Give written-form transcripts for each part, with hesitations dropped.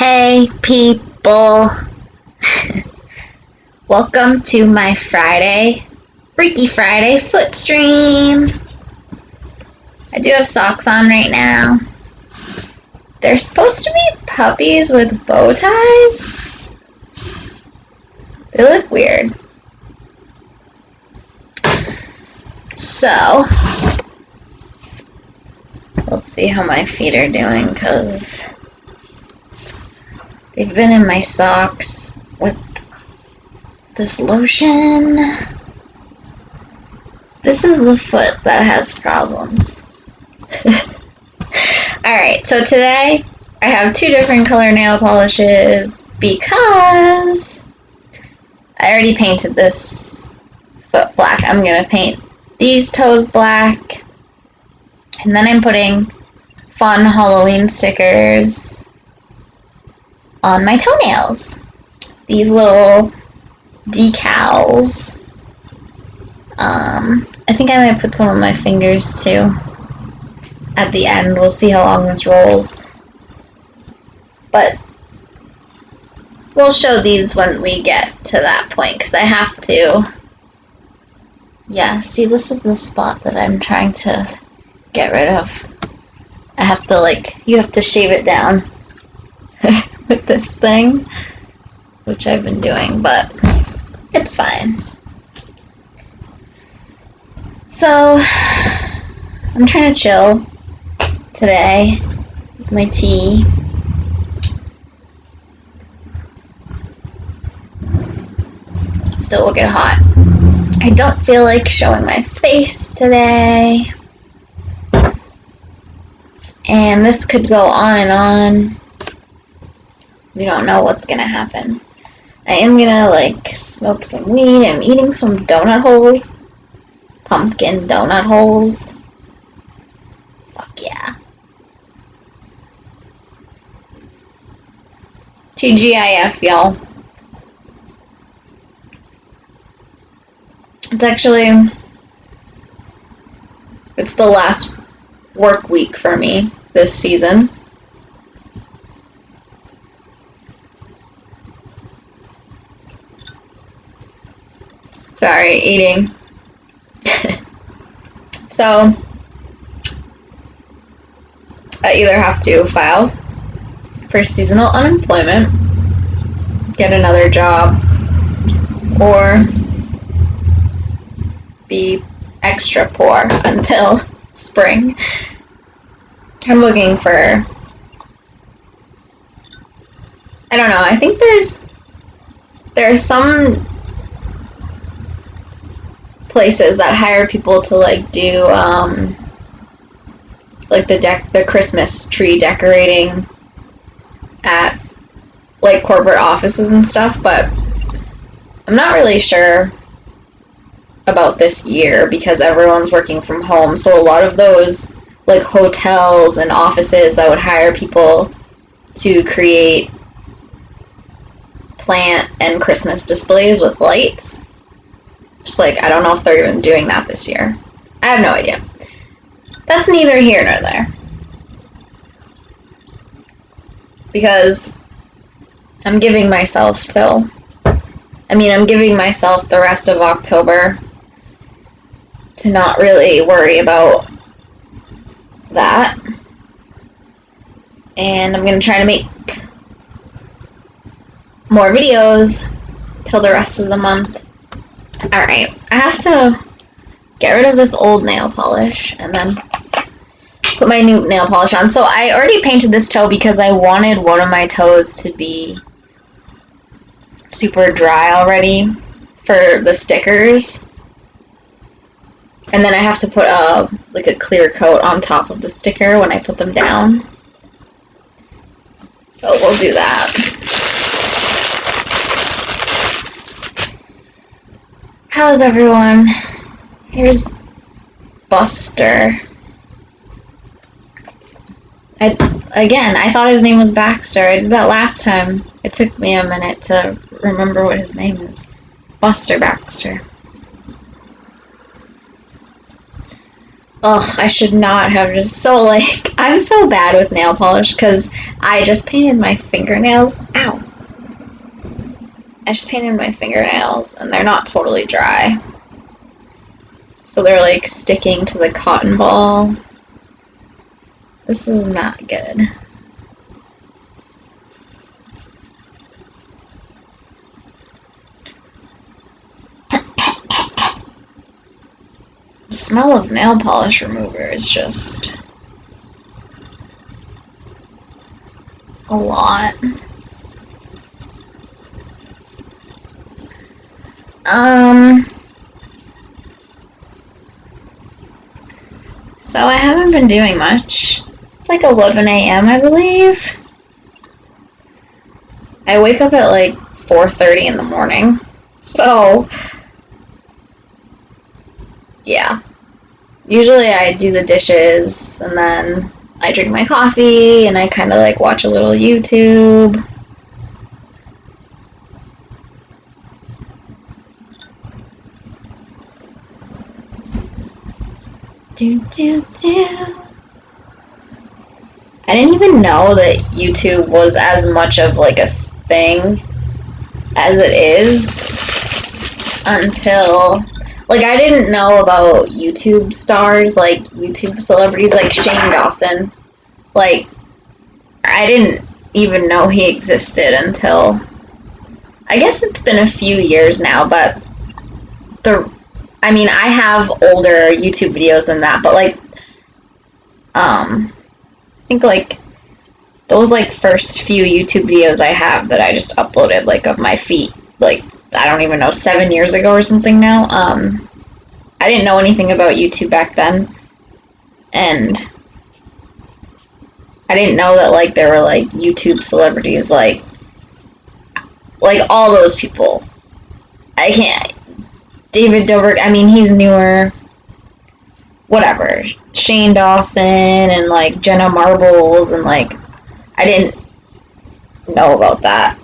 Hey people, welcome to my Freaky Friday foot stream. I do have socks on right now. They're supposed to be puppies with bow ties. They look weird. So, let's see how my feet are doing because they've been in my socks with this lotion. This is the foot that has problems. Alright, so today I have two different color nail polishes because I already painted this foot black. I'm going to paint these toes black, and then I'm putting fun Halloween stickers on my toenails. These little decals. I think I might put some on my fingers too at the end. We'll see how long this rolls. But we'll show these when we get to that point because I have to. Yeah, see, this is the spot that I'm trying to get rid of. I have to, you have to shave it down with this thing, which I've been doing, but it's fine. So, I'm trying to chill today with my tea. Still will get hot. I don't feel like showing my face today. And this could go on and on. We don't know what's gonna happen. I am gonna smoke some weed. I'm eating some donut holes. Pumpkin donut holes. Fuck yeah. TGIF, y'all. It's the last work week for me this season. Sorry, eating. So, I either have to file for seasonal unemployment, get another job, or be extra poor until spring. I'm looking for, I don't know, I think there's some places that hire people to do the Christmas tree decorating at corporate offices and stuff, but I'm not really sure about this year because everyone's working from home, so a lot of those hotels and offices that would hire people to create plant and Christmas displays with lights, just I don't know if they're even doing that this year. I have no idea. That's neither here nor there. Because I'm giving myself the rest of October to not really worry about that. And I'm going to try to make more videos till the rest of the month. Alright, I have to get rid of this old nail polish and then put my new nail polish on. So I already painted this toe because I wanted one of my toes to be super dry already for the stickers. And then I have to put a clear coat on top of the sticker when I put them down. So we'll do that. How's everyone? Here's Buster. I thought his name was Baxter. I did that last time. It took me a minute to remember what his name is. Buster Baxter. Ugh, I should not have just so like I'm so bad with nail polish because I just painted my fingernails. Ow. I just painted my fingernails and they're not totally dry. So they're like sticking to the cotton ball. This is not good. The smell of nail polish remover is just a lot. So I haven't been doing much. It's like 11 a.m. I believe. I wake up at like 4:30 in the morning. So, yeah. Usually I do the dishes and then I drink my coffee and I kind of like watch a little YouTube. I didn't even know that YouTube was as much of like a thing as it is until like I didn't know about YouTube stars, like YouTube celebrities like Shane Dawson. Like I didn't even know he existed until I guess it's been a few years now, but I have older YouTube videos than that, but like I think like those like first few YouTube videos I have that I just uploaded like of my feet, like I don't even know, 7 years ago or something now. I didn't know anything about YouTube back then, and I didn't know that like there were like YouTube celebrities like all those people. I can't. David Dobrik. I mean, he's newer. Whatever. Shane Dawson and like Jenna Marbles and like I didn't know about that.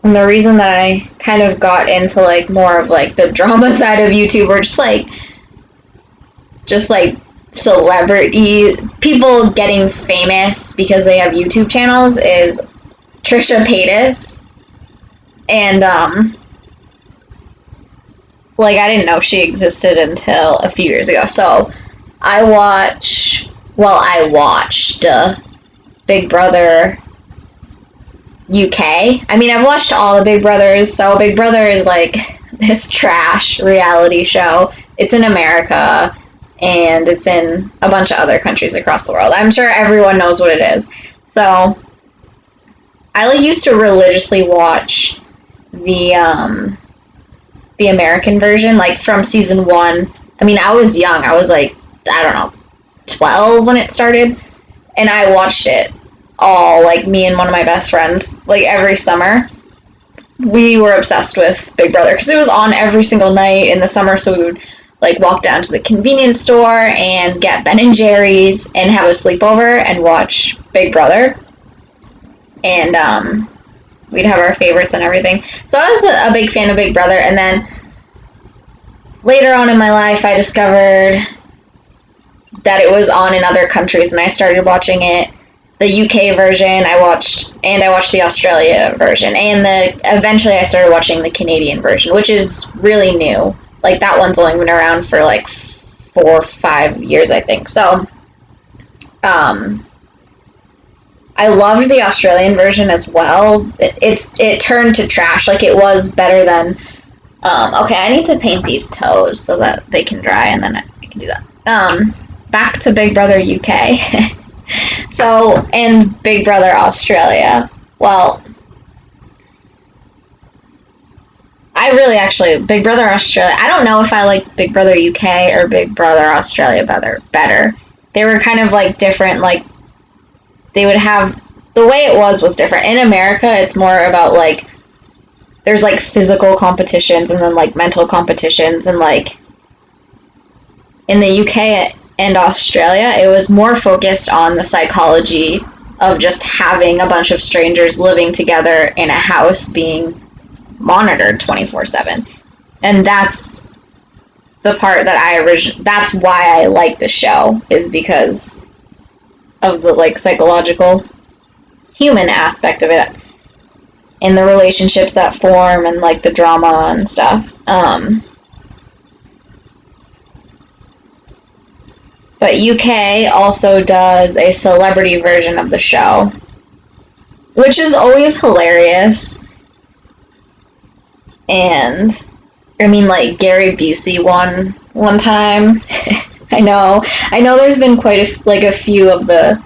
And the reason that I kind of got into like more of like the drama side of YouTube or just like celebrity people getting famous because they have YouTube channels is Trisha Paytas. And like I didn't know she existed until a few years ago. So I watched Big Brother UK. I mean, I've watched all the Big Brothers. So Big Brother is like this trash reality show. It's in America and it's in a bunch of other countries across the world. I'm sure everyone knows what it is. So I used to religiously watch the American version, like from season 1. I mean, I was young. I was like, I don't know, 12 when it started. And I watched it all, like me and one of my best friends, like every summer. We were obsessed with Big Brother because it was on every single night in the summer. So we would like walk down to the convenience store and get Ben & Jerry's and have a sleepover and watch Big Brother. And we'd have our favorites and everything. So I was a big fan of Big Brother. And then later on in my life, I discovered that it was on in other countries, and I started watching it. The UK version I watched the Australia version, and eventually I started watching the Canadian version, which is really new. Like that one's only been around for like 4 or 5 years, I think. So, I loved the Australian version as well. It turned to trash. Like it was better than. Okay, I need to paint these toes so that they can dry, and then I can do that. Back to Big Brother UK. So, and Big Brother Australia. Well, I really actually, Big Brother Australia, I don't know if I liked Big Brother UK or Big Brother Australia better. They were kind of like different, like, they would have, the way it was different. In America, it's more about like, there's like physical competitions and then like mental competitions, and like, in the UK and Australia, it was more focused on the psychology of just having a bunch of strangers living together in a house being monitored 24/7. And that's the part that that's why I like the show, is because of the, like, psychological human aspect of it, and the relationships that form, and, like, the drama and stuff. But UK also does a celebrity version of the show, which is always hilarious. And I mean, like, Gary Busey won one time. I know there's been quite a few of the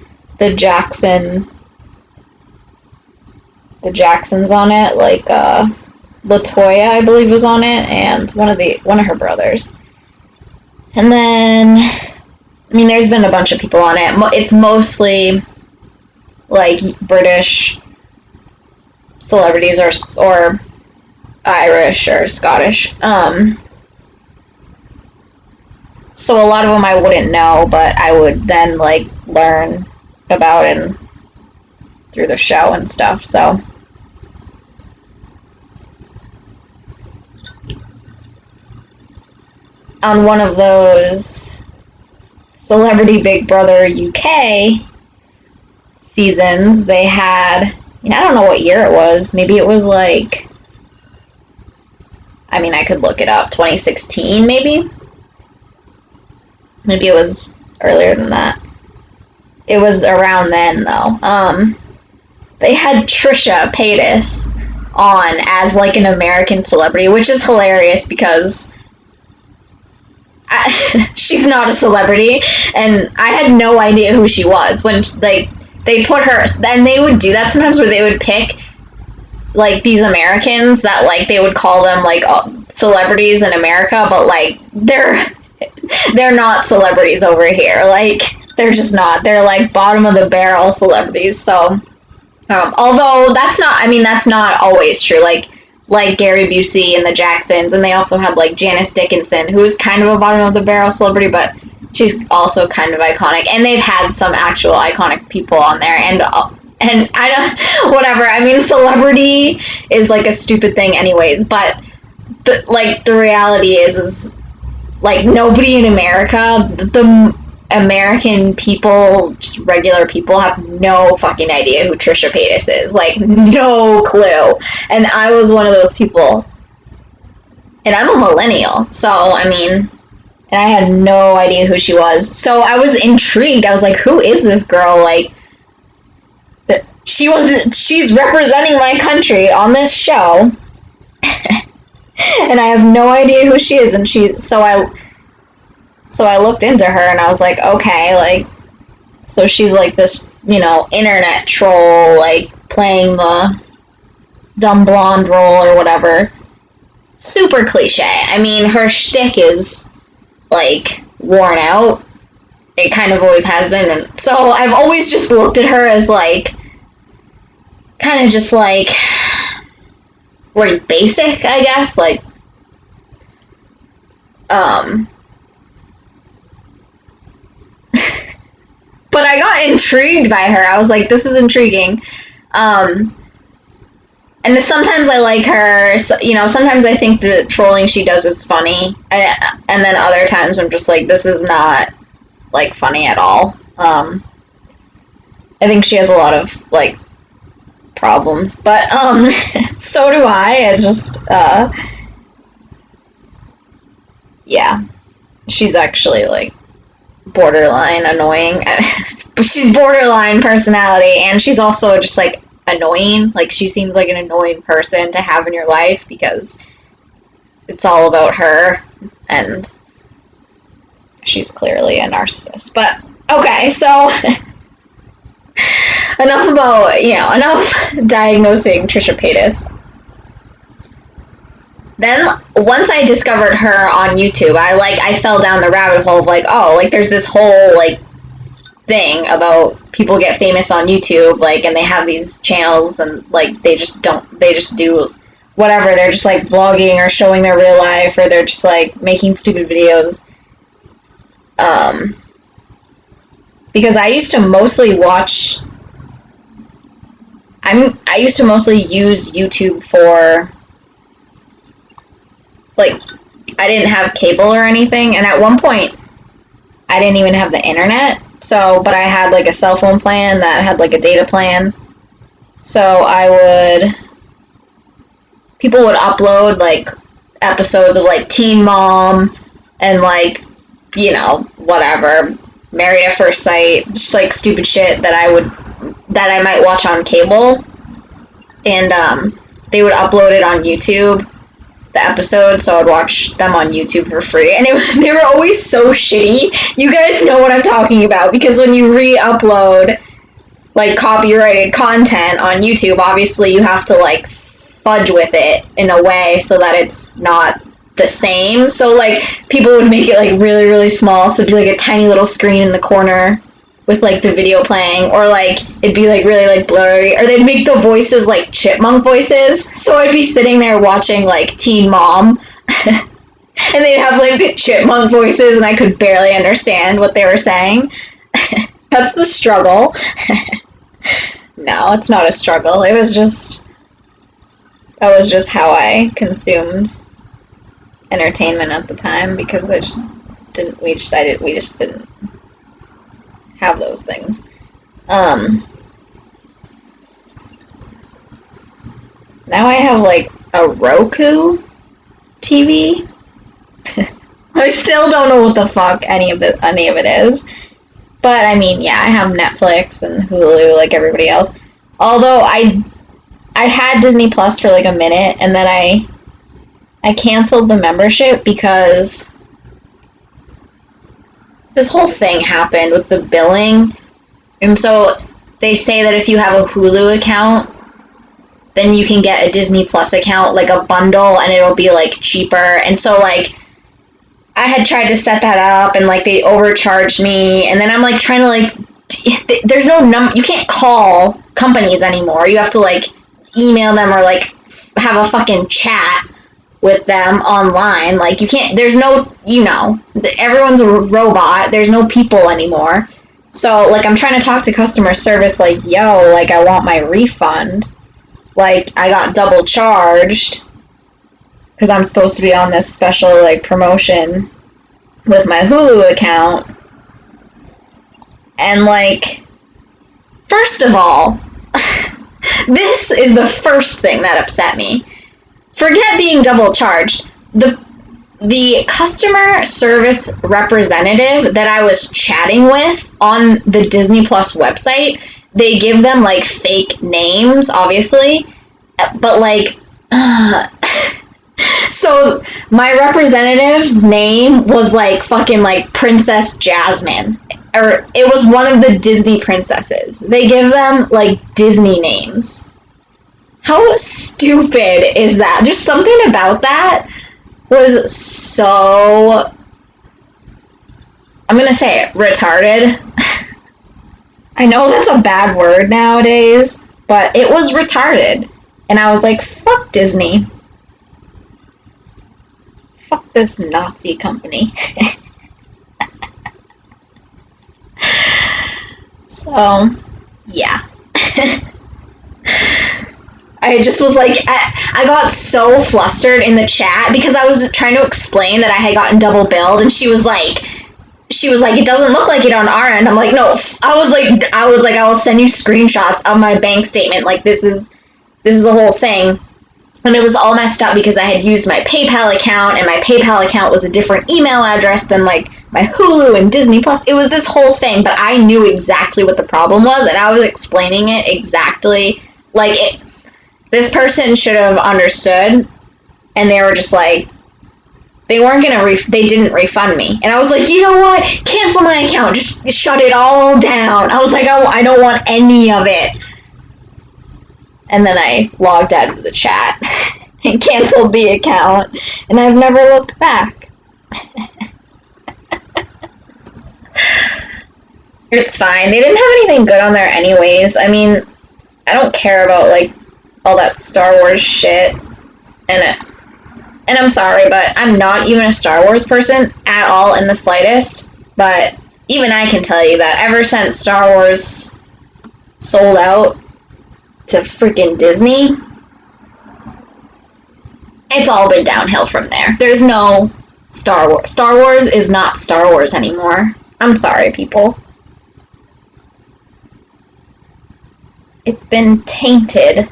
Jacksons on it, like Latoya, I believe, was on it, and one of her brothers. And then, I mean, there's been a bunch of people on it. It's mostly, like, British celebrities or Irish or Scottish. So a lot of them I wouldn't know, but I would then, like, learn about it through the show and stuff. So on one of those Celebrity Big Brother UK seasons, they had, I don't know what year it was. Maybe it was like, I could look it up, 2016 maybe? Maybe it was earlier than that. It was around then, though. They had Trisha Paytas on as, like, an American celebrity, which is hilarious because she's not a celebrity, and I had no idea who she was when, like, they put her, and they would do that sometimes where they would pick, like, these Americans that, like, they would call them, like, celebrities in America, but, like, they're not celebrities over here. Like, they're just not. They're, like, bottom of the barrel celebrities. So, although that's not always true. Like Gary Busey and the Jacksons, and they also had, like, Janice Dickinson, who's kind of a bottom of the barrel celebrity, but she's also kind of iconic. And they've had some actual iconic people on there, and I don't, whatever. I mean, celebrity is, like, a stupid thing anyways, but the reality is like, nobody in America, the American people, just regular people, have no fucking idea who Trisha Paytas is. Like, no clue. And I was one of those people. And I'm a millennial, so, and I had no idea who she was. So I was intrigued. I was like, who is this girl? Like, she's representing my country on this show. And I have no idea who she is. And so I looked into her, and I was like, okay, like, so she's, like, this, internet troll, like, playing the dumb blonde role or whatever. Super cliche. I mean, her shtick is, like, worn out. It kind of always has been. And so I've always just looked at her as, like, kind of just, like basic, I guess. Like, but I got intrigued by her. I was like, this is intriguing. And sometimes I like her. Sometimes I think the trolling she does is funny. And then other times I'm just like, this is not, like, funny at all. I think she has a lot of, like, problems. But, so do I. It's just, yeah. She's actually, like, borderline annoying. But she's borderline personality, and she's also just, like, annoying. Like, she seems like an annoying person to have in your life because it's all about her, and she's clearly a narcissist. But, okay, so enough diagnosing Trisha Paytas. Then, once I discovered her on YouTube, I fell down the rabbit hole of, like, oh, like, there's this whole, like, thing about people get famous on YouTube, like, and they have these channels, and, like, they just do whatever. They're just, like, vlogging or showing their real life, or they're just, like, making stupid videos. Because I used to mostly use YouTube for, like, I didn't have cable or anything, and at one point, I didn't even have the internet. So, but I had like a cell phone plan that had like a data plan. So people would upload like episodes of like Teen Mom and like, you know, whatever, Married at First Sight, just like stupid shit that I might watch on cable. And they would upload it on YouTube, the episode, so I'd watch them on YouTube for free. And they were always so shitty. You guys know what I'm talking about, because when you re-upload like copyrighted content on YouTube, obviously you have to like fudge with it in a way so that it's not the same. So like people would make it like really, really small, so it'd be like a tiny little screen in the corner with like the video playing, or like it'd be like really like blurry, or they'd make the voices like chipmunk voices, so I'd be sitting there watching like Teen Mom and they'd have like chipmunk voices and I could barely understand what they were saying. That's the struggle. No, it's not a struggle. That was just how I consumed entertainment at the time, because we just didn't have those things. Now I have like a Roku TV. I still don't know what the fuck any of it is. But I mean, yeah, I have Netflix and Hulu like everybody else. Although I had Disney Plus for like a minute, and then I canceled the membership because this whole thing happened with the billing. And so they say that if you have a Hulu account, then you can get a Disney Plus account, like a bundle, and it'll be like cheaper. And so like I had tried to set that up, and like they overcharged me, and then I'm like trying to like, there's no you can't call companies anymore. You have to like email them or like have a fucking chat with them online. Like you can't, there's no, you know, everyone's a robot. There's no people anymore. So like I'm trying to talk to customer service like, yo, like I want my refund. Like I got double charged because I'm supposed to be on this special like promotion with my Hulu account. And like, first of all, this is the first thing that upset me. Forget being double charged. The customer service representative that I was chatting with on the Disney Plus website, they give them like fake names, obviously, but like, so my representative's name was like fucking like Princess Jasmine, or it was one of the Disney princesses. They give them like Disney names. How stupid is that? Just something about that was so, I'm gonna say it, retarded. I know that's a bad word nowadays, but it was retarded. And I was like, fuck Disney. Fuck this Nazi company. So, yeah. I just was like, I got so flustered in the chat because I was trying to explain that I had gotten double billed, and she was like, it doesn't look like it on our end. I'm like, no. I was like, I will send you screenshots of my bank statement. Like, this is a whole thing. And it was all messed up because I had used my PayPal account, and my PayPal account was a different email address than like my Hulu and Disney Plus. It was this whole thing, but I knew exactly what the problem was, and I was explaining it exactly. Like, this person should have understood, and they were just like, they didn't refund me. And I was like, you know what? Cancel my account. Just shut it all down. I was like, I don't want any of it. And then I logged out of the chat and canceled the account, and I've never looked back. It's fine. They didn't have anything good on there anyways. I mean, I don't care about, like, all that Star Wars shit. And I'm sorry, but I'm not even a Star Wars person at all in the slightest. But even I can tell you that ever since Star Wars sold out to freaking Disney, it's all been downhill from there. There's no Star Wars. Star Wars is not Star Wars anymore. I'm sorry, people. It's been tainted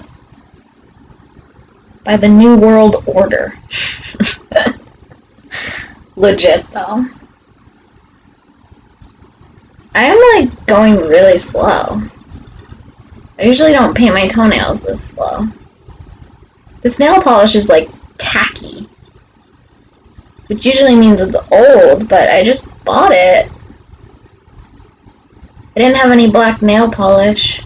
by the New World Order. Legit, though. I am, like, going really slow. I usually don't paint my toenails this slow. This nail polish is, like, tacky. Which usually means it's old, but I just bought it. I didn't have any black nail polish.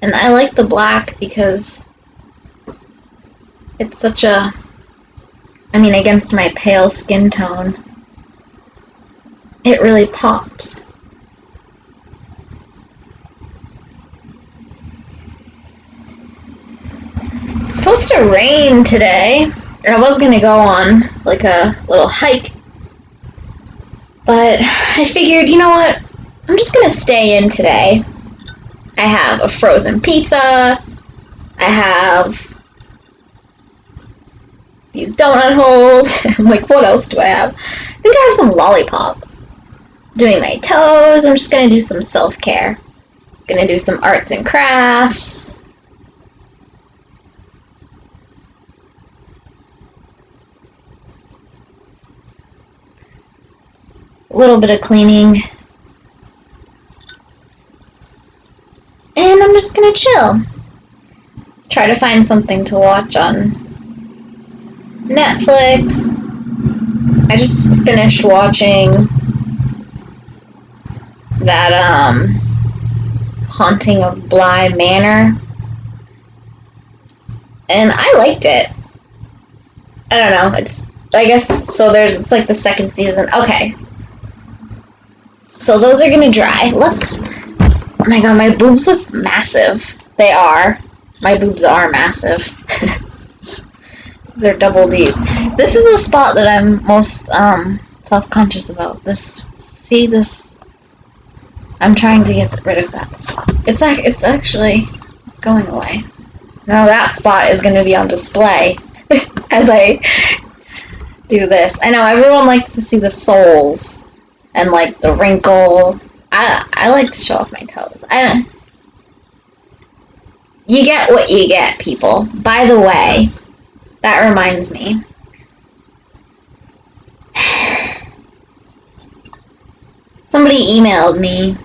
And I like the black because it's such a... I mean, against my pale skin tone, it really pops. It's supposed to rain today, or I was gonna go on like a little hike, but I figured, you know what, I'm just gonna stay in today. I have a frozen pizza, I have these donut holes. I'm like, what else do I have? I think I have some lollipops. Doing my toes. I'm just gonna do some self-care. Gonna do some arts and crafts. A little bit of cleaning. And I'm just gonna chill. Try to find something to watch on Netflix. I just finished watching that Haunting of Bly Manor, and I liked it. I don't know, it's it's like the second season. Okay, so those are gonna dry. Oh my god, my boobs look massive. They are. My boobs are massive. They're double D's. This is the spot that I'm most self-conscious about. This. I'm trying to get rid of that spot. It's going away. Now that spot is going to be on display as I do this. I know everyone likes to see the soles and like the wrinkle. I like to show off my toes. You get what you get, people. By the way, that reminds me. Somebody emailed me.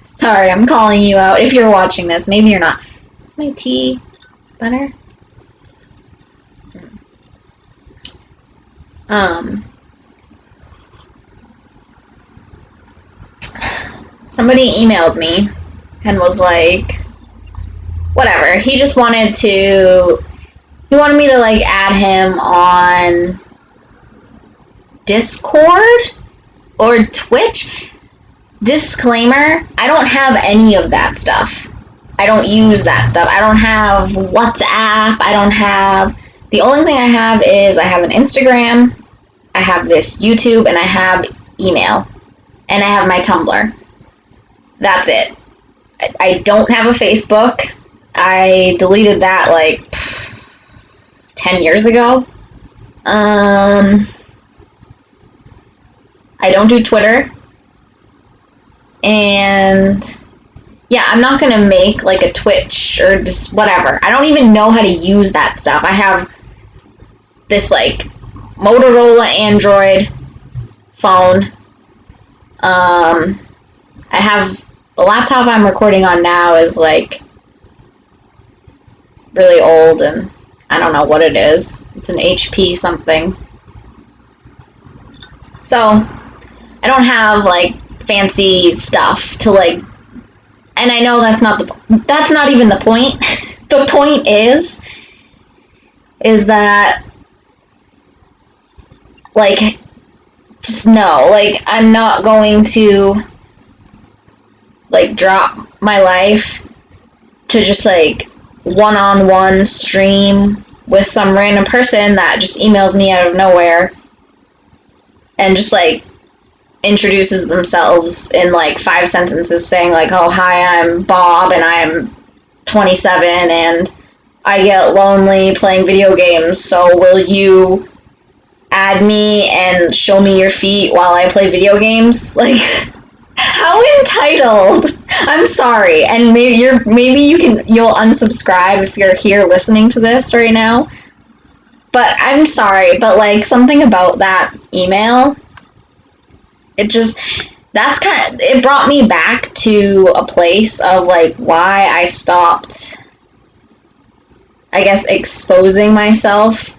Sorry, I'm calling you out if you're watching this. Maybe you're not. Is my tea better? Somebody emailed me and was like, whatever. He wanted me to like add him on Discord or Twitch. Disclaimer, I don't have any of that stuff. I don't use that stuff. I don't have WhatsApp. The only thing I have is I have an Instagram, I have this YouTube, and I have email. And I have my Tumblr. That's it. I don't have a Facebook. I deleted that like 10 years ago. I don't do Twitter. And yeah, I'm not gonna make like a Twitch or just whatever. I don't even know how to use that stuff. I have this like Motorola Android phone. I have the laptop I'm recording on now is like really old and I don't know what it is. It's an HP something. So I don't have like fancy stuff to like, and I know that's not even the point. The point is that like, just know, like, I'm not going to like drop my life to just like one-on-one stream with some random person that just emails me out of nowhere and just like introduces themselves in like 5 sentences saying like, oh, hi, I'm Bob and I'm 27 and I get lonely playing video games, so will you add me and show me your feet while I play video games? Like, how entitled? I'm sorry, and maybe you'll unsubscribe if you're here listening to this right now. But I'm sorry, but like something about that email, it brought me back to a place of like why I stopped, I guess, exposing myself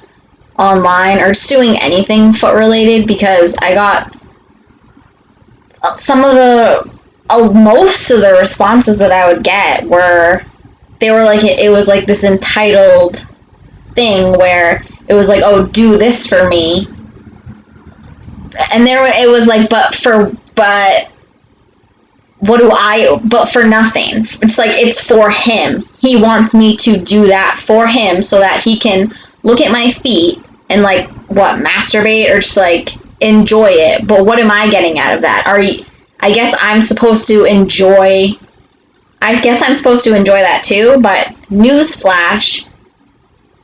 online or just doing anything foot related, because I got most of the responses that I would get they were like, it was like this entitled thing where it was like, oh, do this for me. And it was like, but for nothing. It's like, it's for him. He wants me to do that for him so that he can look at my feet and like, masturbate or just like enjoy it. But what am I getting out of that? I guess I'm supposed to enjoy that too, but newsflash,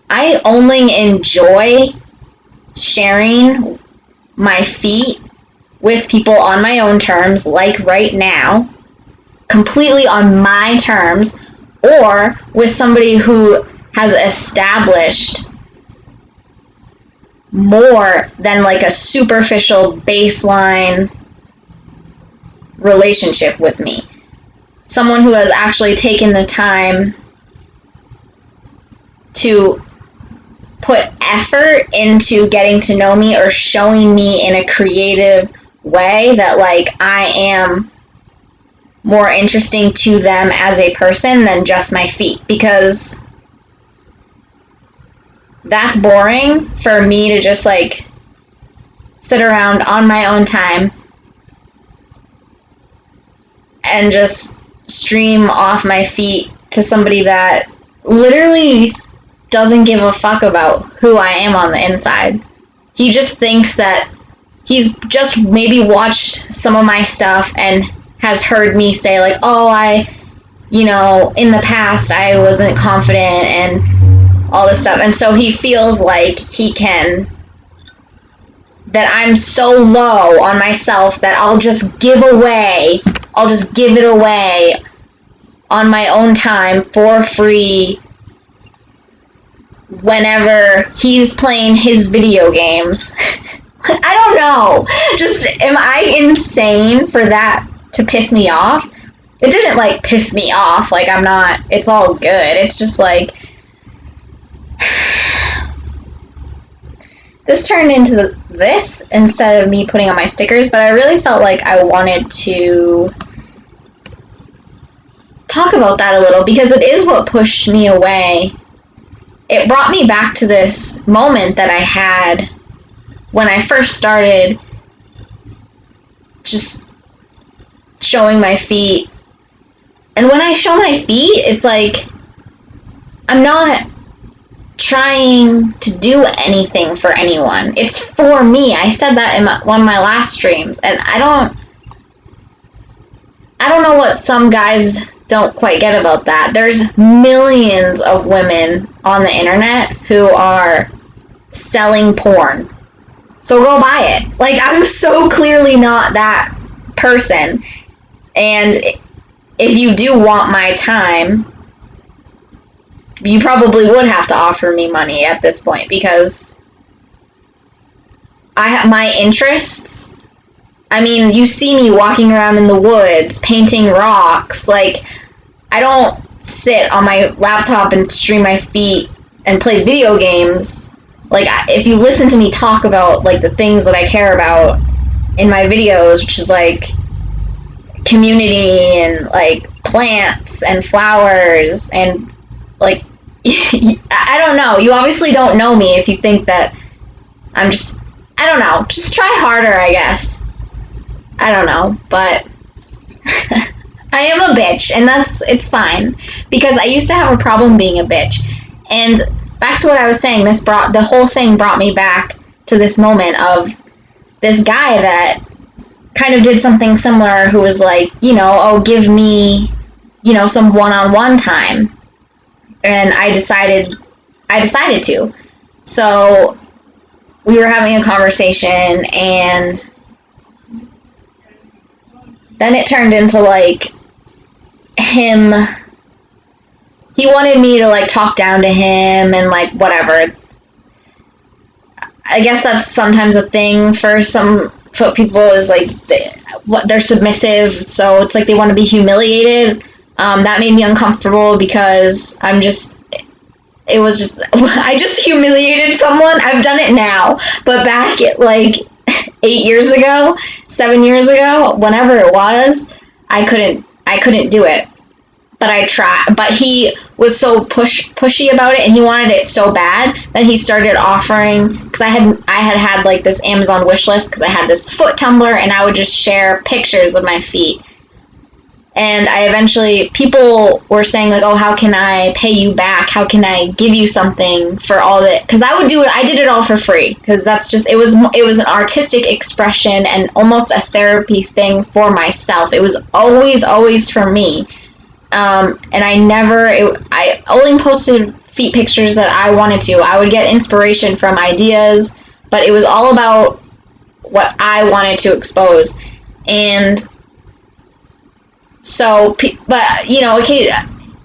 I only enjoy sharing my feet with people on my own terms, like right now, completely on my terms, or with somebody who has established more than like a superficial baseline relationship with me. Someone who has actually taken the time to put effort into getting to know me or showing me in a creative way that like I am more interesting to them as a person than just my feet, because that's boring for me to just like sit around on my own time and just stream off my feet to somebody that literally doesn't give a fuck about who I am on the inside. He just thinks that he's just maybe watched some of my stuff and has heard me say like, oh, in the past I wasn't confident and all this stuff. And so he feels like that I'm so low on myself that I'll just give it away on my own time for free whenever he's playing his video games. I don't know. Just, am I insane for that to piss me off? It didn't like piss me off. Like, it's all good. It's just like, this turned into this instead of me putting on my stickers, but I really felt like I wanted to talk about that a little because it is what pushed me away. It brought me back to this moment that I had when I first started just showing my feet. And when I show my feet, it's like I'm not trying to do anything for anyone. It's for me. I said that in one of my last streams, and I don't know what some guys don't quite get about that. There's millions of women on the internet who are selling porn. So go buy it. Like, I'm so clearly not that person. And if you do want my time, you probably would have to offer me money at this point, because I have my interests. I mean, you see me walking around in the woods, painting rocks. Like, I don't sit on my laptop and stream my feet and play video games. Like, if you listen to me talk about, like, the things that I care about in my videos, which is, like, community and, like, plants and flowers and, like, I don't know. You obviously don't know me if you think that I'm just, I don't know. Just try harder, I guess. I don't know, but I am a bitch, and it's fine, because I used to have a problem being a bitch. And back to what I was saying, the whole thing brought me back to this moment of this guy that kind of did something similar, who was like, oh, give me, some one-on-one time. and I decided to. So we were having a conversation, and then it turned into like him. He wanted me to like talk down to him and like whatever. I guess that's sometimes a thing for some people, is like they're submissive, so it's like they want to be humiliated. That made me uncomfortable because I just humiliated someone. I've done it now, but back at like 8 years ago, 7 years ago, whenever it was, I couldn't do it. But I tried. But he was so pushy about it, and he wanted it so bad that he started offering, because I had like this Amazon wish list, because I had this foot tumbler, and I would just share pictures of my feet. And I eventually, people were saying like, oh, how can I pay you back? How can I give you something for all that? Because I did it all for free, because that's just, it was an artistic expression and almost a therapy thing for myself. It was always for me. And I only posted feet pictures that I wanted to. I would get inspiration from ideas, but it was all about what I wanted to expose. And so, but you know,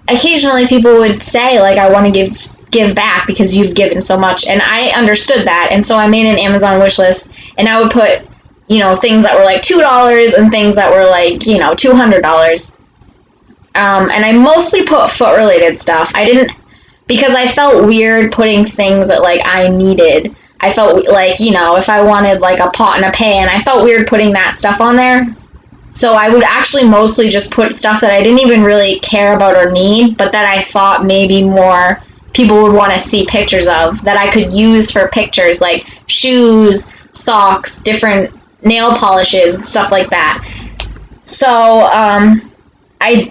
occasionally people would say like, I want to give back because you've given so much, and I understood that, and so I made an Amazon wish list, and I would put, you know, things that were like $2 and things that were like, you know, $200. And I mostly put foot-related stuff. I didn't, because I felt weird putting things that, like, I needed. I felt like, you know, if I wanted, like, a pot and a pan, I felt weird putting that stuff on there. So I would actually mostly just put stuff that I didn't even really care about or need, but that I thought maybe more people would want to see pictures of, that I could use for pictures, like shoes, socks, different nail polishes, and stuff like that. So, I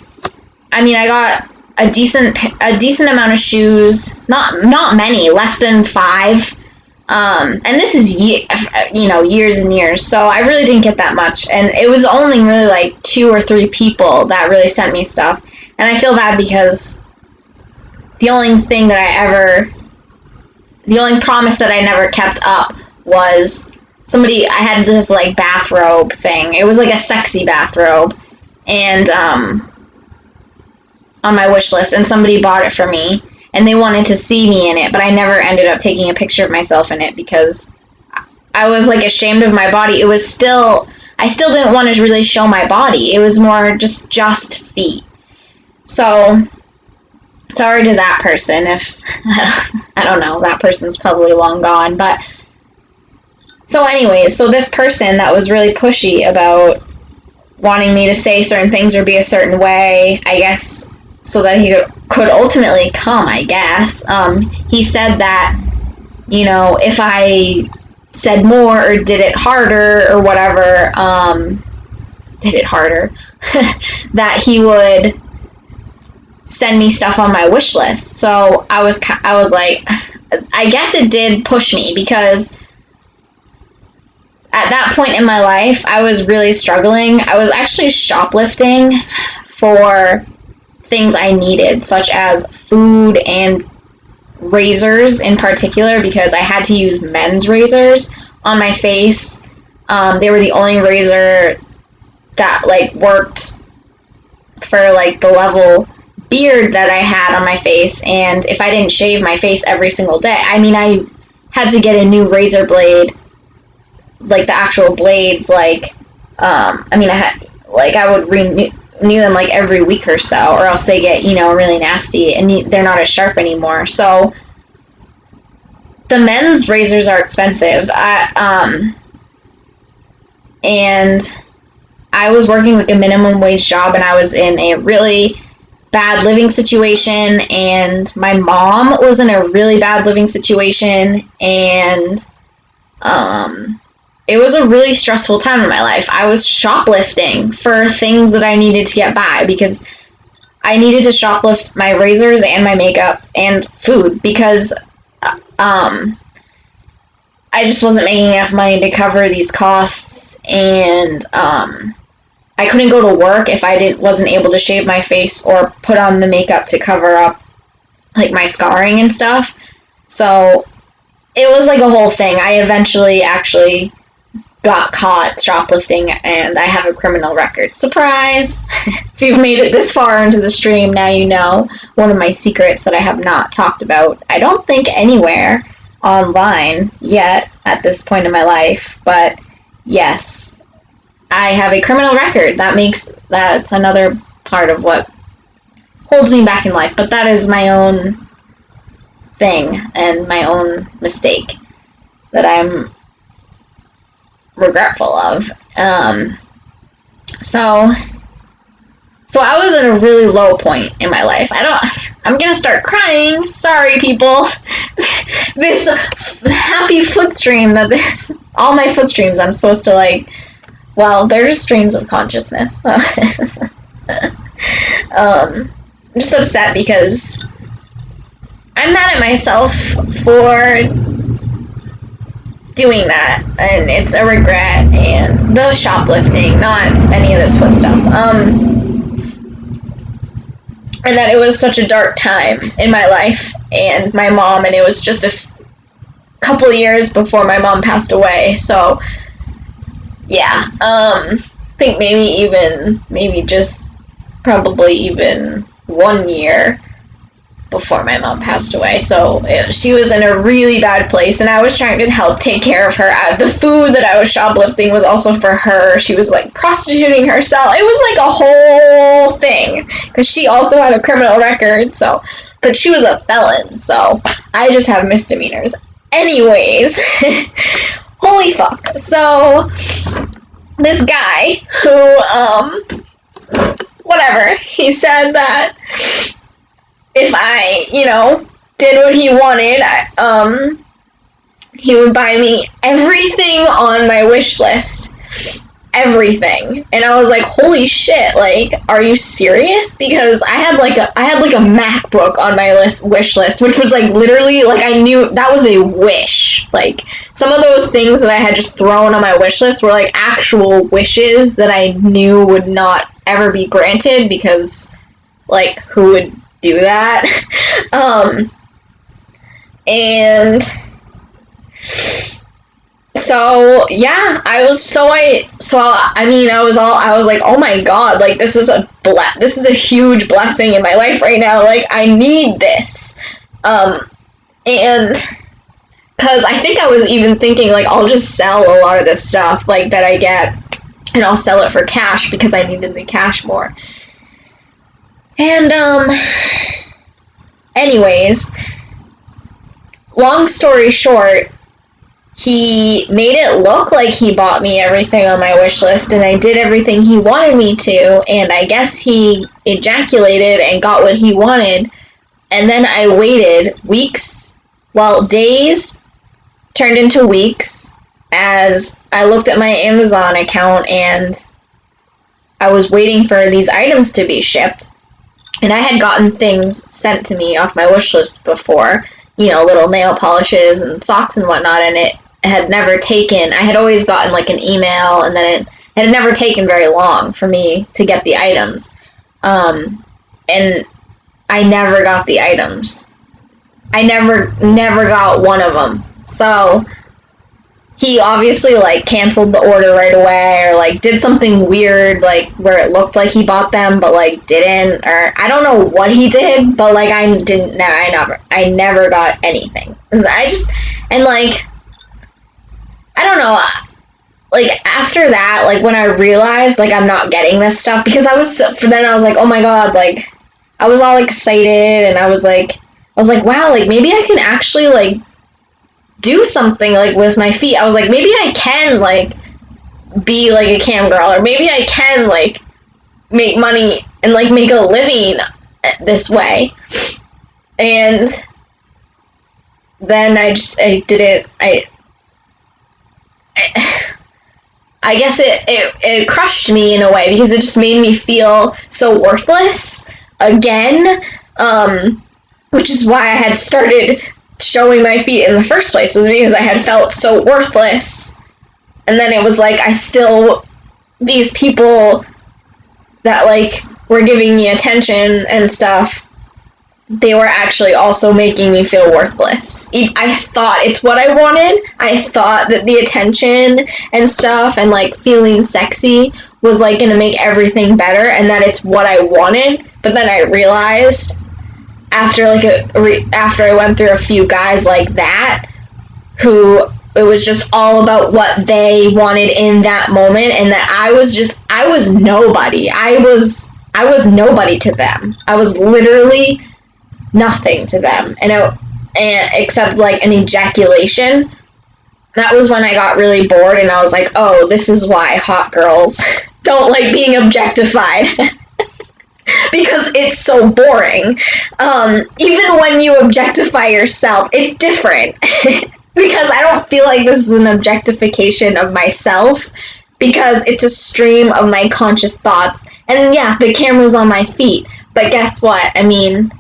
got a decent amount of shoes, not many, less than 5. And this is years and years, so I really didn't get that much, and it was only really like 2 or 3 people that really sent me stuff, and I feel bad because the only promise that I never kept up was I had this like bathrobe thing. It was like a sexy bathrobe, and on my wish list, and somebody bought it for me, and they wanted to see me in it, but I never ended up taking a picture of myself in it because I was like ashamed of my body. I still didn't want to really show my body. It was more just feet. So sorry to that person if I don't know, that person's probably long gone, but so anyways, so this person that was really pushy about wanting me to say certain things or be a certain way, I guess, so that he could ultimately come, I guess. He said that, you know, if I said more or did it harder or whatever, that he would send me stuff on my wish list. So I was like, I guess it did push me, because at that point in my life, I was really struggling. I was actually shoplifting for things I needed, such as food and razors in particular, because I had to use men's razors on my face. They were the only razor that like worked for like the level beard that I had on my face, and if I didn't shave my face every single day, I mean, I had to get a new razor blade, like the actual blades, like I would renew them like every week or so, or else they get, you know, really nasty and they're not as sharp anymore. So the men's razors are expensive. And I was working like a minimum wage job, and I was in a really bad living situation, and my mom was in a really bad living situation, and it was a really stressful time in my life. I was shoplifting for things that I needed to get by, because I needed to shoplift my razors and my makeup and food, because I just wasn't making enough money to cover these costs, and I couldn't go to work if I wasn't able to shave my face or put on the makeup to cover up like my scarring and stuff. So it was like a whole thing. I eventually actually got caught shoplifting, and I have a criminal record. Surprise! If you've made it this far into the stream, now you know one of my secrets that I have not talked about, I don't think anywhere online yet at this point in my life, but yes, I have a criminal record. That's another part of what holds me back in life, but that is my own thing and my own mistake that I'm regretful of. So I was at a really low point in my life. I'm gonna start crying. Sorry, people. This happy foot stream all my foot streams, I'm supposed to well, they're just streams of consciousness. So I'm just upset because I'm mad at myself for doing that, and it's a regret, and the shoplifting, not any of this foot stuff, and that it was such a dark time in my life, and my mom, and it was just a couple years before my mom passed away, so yeah, I think probably even 1 year before my mom passed away. So she was in a really bad place, and I was trying to help take care of her. The food that I was shoplifting was also for her. She was prostituting herself. It was a whole thing, because she also had a criminal record, but she was a felon, so I just have misdemeanors. Anyways, holy fuck. So this guy who, whatever, he said that if I, did what he wanted, he would buy me everything on my wish list. Everything. And I was like, holy shit, are you serious? Because I had a MacBook on my wish list, which was literally, I knew that was a wish. Some of those things that I had just thrown on my wish list were actual wishes that I knew would not ever be granted, because who would do that? And so yeah, I was like, oh my god, this is a huge blessing in my life right now. I need this. And because I think I was even thinking I'll just sell a lot of this stuff that I get, and I'll sell it for cash because I needed the cash more. And anyways, long story short, he made it look like he bought me everything on my wish list, and I did everything he wanted me to, and I guess he ejaculated and got what he wanted, and then I waited days turned into weeks as I looked at my Amazon account, and I was waiting for these items to be shipped, and I had gotten things sent to me off my wish list before, little nail polishes and socks and whatnot, and it had never taken, I had always gotten an email, and then it had never taken very long for me to get the items. And I never got the items. I never got one of them. So he obviously canceled the order right away, or did something weird where it looked like he bought them but didn't, or I don't know what he did, but I never got anything. I don't know, after that, when I realized I'm not getting this stuff, because I was like, oh my god, I was all excited, and I was like, wow, maybe I can actually do something with my feet. I was like, maybe I can be a cam girl, or maybe I can make money and make a living this way. And then I didn't. I guess it crushed me in a way, because it just made me feel so worthless again, which is why I had started showing my feet in the first place, was because I had felt so worthless. And then it was these people that were giving me attention and stuff they were actually also making me feel worthless. I thought it's what I wanted. I thought that the attention and stuff and like feeling sexy was like gonna make everything better and that it's what I wanted. But then I realized after after I went through a few guys like that who it was just all about what they wanted in that moment, and that I was nobody. I was nobody to them. I was literally nothing to them, and except like an ejaculation. That was when I got really bored, and I was like, oh, this is why hot girls don't like being objectified. Because it's so boring. Even when you objectify yourself, it's different. Because I don't feel like this is an objectification of myself, because it's a stream of my conscious thoughts. And yeah, the camera's on my feet, but guess what? I mean,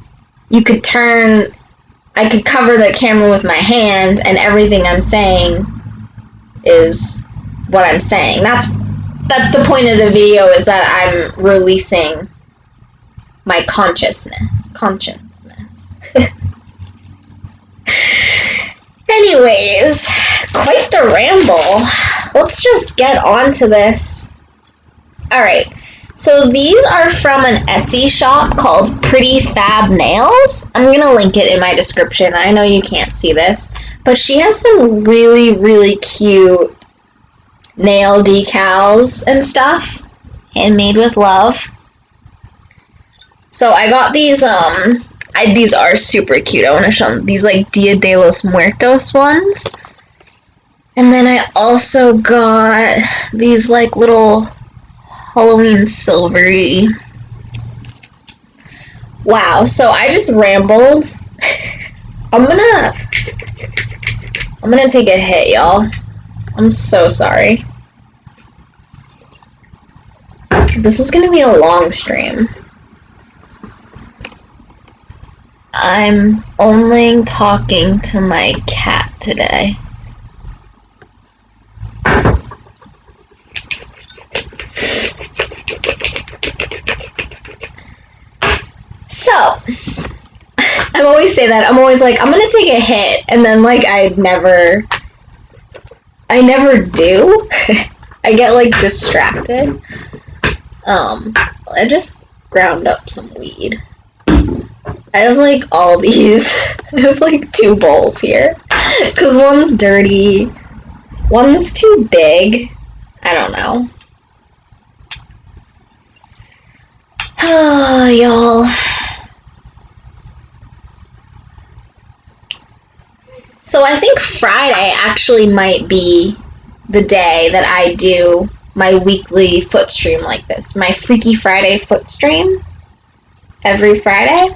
I could cover the camera with my hand, and everything I'm saying is what I'm saying. That's the point of the video, is that I'm releasing my consciousness. Anyways, quite the ramble. Let's just get on to this. Alright, so these are from an Etsy shop called Pretty Fab Nails. I'm going to link it in my description. I know you can't see this, but she has some really, really cute nail decals and stuff. Handmade with love. So I got these, these are super cute. I want to show them. These, like, Dia de los Muertos ones. And then I also got these, like, little Halloween silvery. Wow, so I just rambled. I'm gonna take a hit, y'all. I'm so sorry. This is gonna be a long stream. I'm only talking to my cat today. So, I always say that. I'm always like, I'm gonna take a hit, and then, like, I never do. I get, like, distracted. I just ground up some weed. I have, like, all these. I have, like, 2 bowls here. Because one's dirty. One's too big. I don't know. Oh, y'all. So I think Friday actually might be the day that I do my weekly foot stream like this. My Freaky Friday foot stream. Every Friday.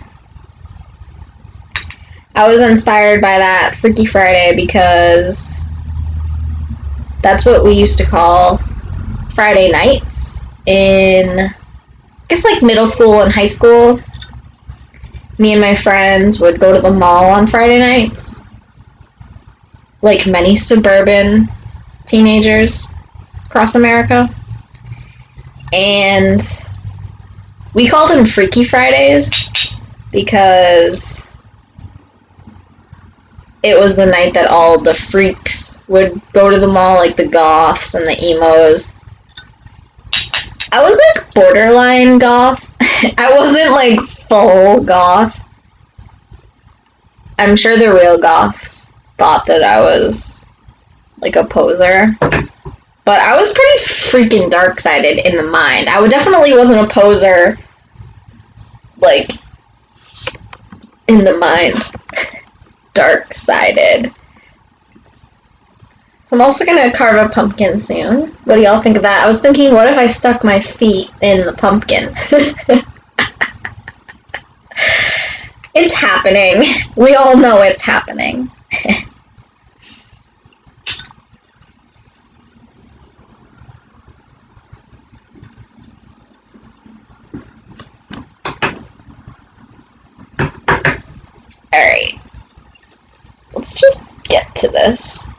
I was inspired by that Freaky Friday because that's what we used to call Friday nights in, I guess, like, middle school and high school. Me and my friends would go to the mall on Friday nights, like many suburban teenagers across America. And we called them Freaky Fridays because it was the night that all the freaks would go to the mall, like the goths and the emos. I was, like, borderline goth. I wasn't, like, full goth. I'm sure the real goths thought that I was, like, a poser. But I was pretty freaking dark-sided in the mind. I definitely wasn't a poser, like, in the mind. Dark-sided. So I'm also gonna carve a pumpkin soon. What do y'all think of that? I was thinking, what if I stuck my feet in the pumpkin? It's happening. We all know it's happening. Alright. Let's just get to this.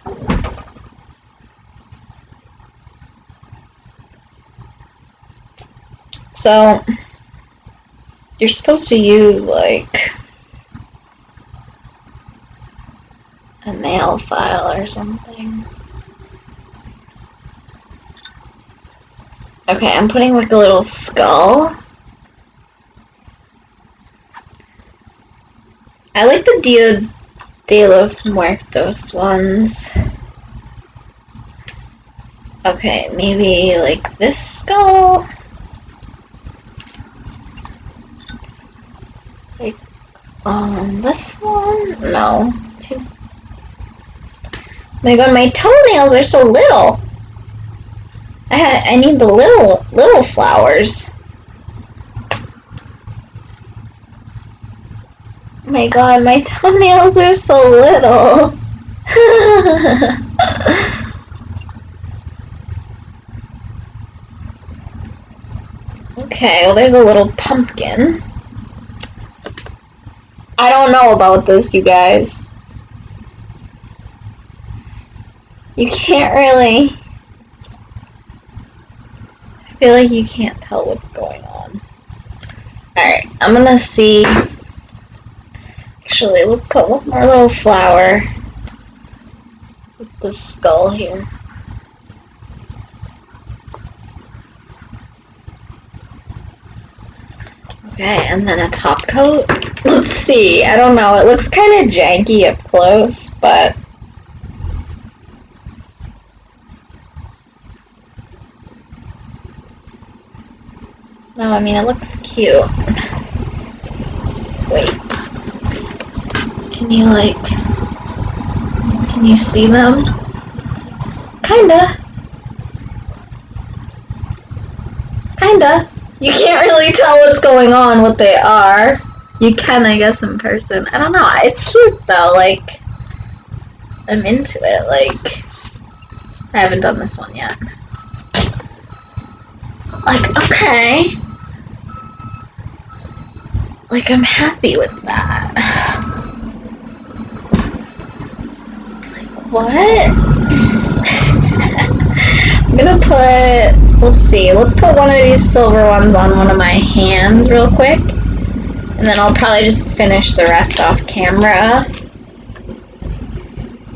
So, you're supposed to use, like, a nail file or something. Okay, I'm putting like a little skull. I like the Dia de los Muertos ones. Okay, maybe like this skull. Like this one? No. Too. Oh my god, my toenails are so little. I need the little flowers. Oh my god, my toenails are so little. Okay, well there's a little pumpkin. I don't know about this, you guys. You can't really... I feel like you can't tell what's going on. Alright, I'm gonna see... Actually, let's put one more little flower with the skull here. Okay, and then a top coat. Let's see, I don't know, it looks kind of janky up close, but... No, I mean, it looks cute. Wait. Can you, like... Can you see them? Kinda. Kinda. You can't really tell what's going on, what they are. You can, I guess, in person. I don't know. It's cute, though. Like, I'm into it. Like, I haven't done this one yet. Like, okay. Like, I'm happy with that. Like, what? I'm gonna put, let's see, let's put one of these silver ones on one of my hands real quick. And then I'll probably just finish the rest off camera.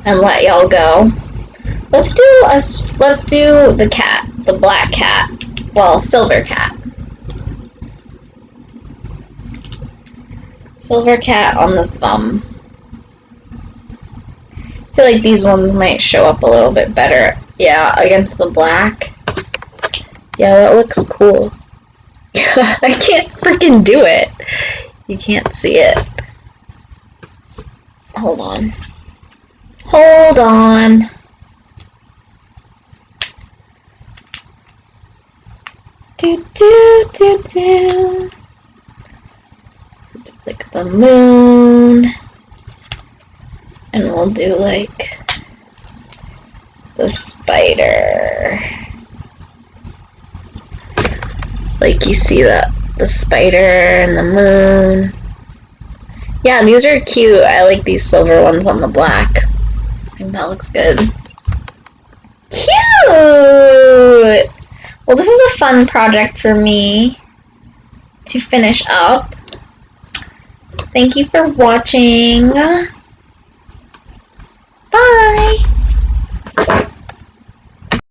And let y'all go. Let's do the cat, the black cat. Well, silver cat. Silver cat on the thumb. I feel like these ones might show up a little bit better. Yeah, against the black. Yeah, that looks cool. I can't freaking do it. You can't see it. Hold on. Hold on. Do do do do. Like the moon. And we'll do like the spider. Like you see the spider and the moon. Yeah, these are cute. I like these silver ones on the black. I think that looks good. Cute! Well, this is a fun project for me to finish up. Thank you for watching. Bye!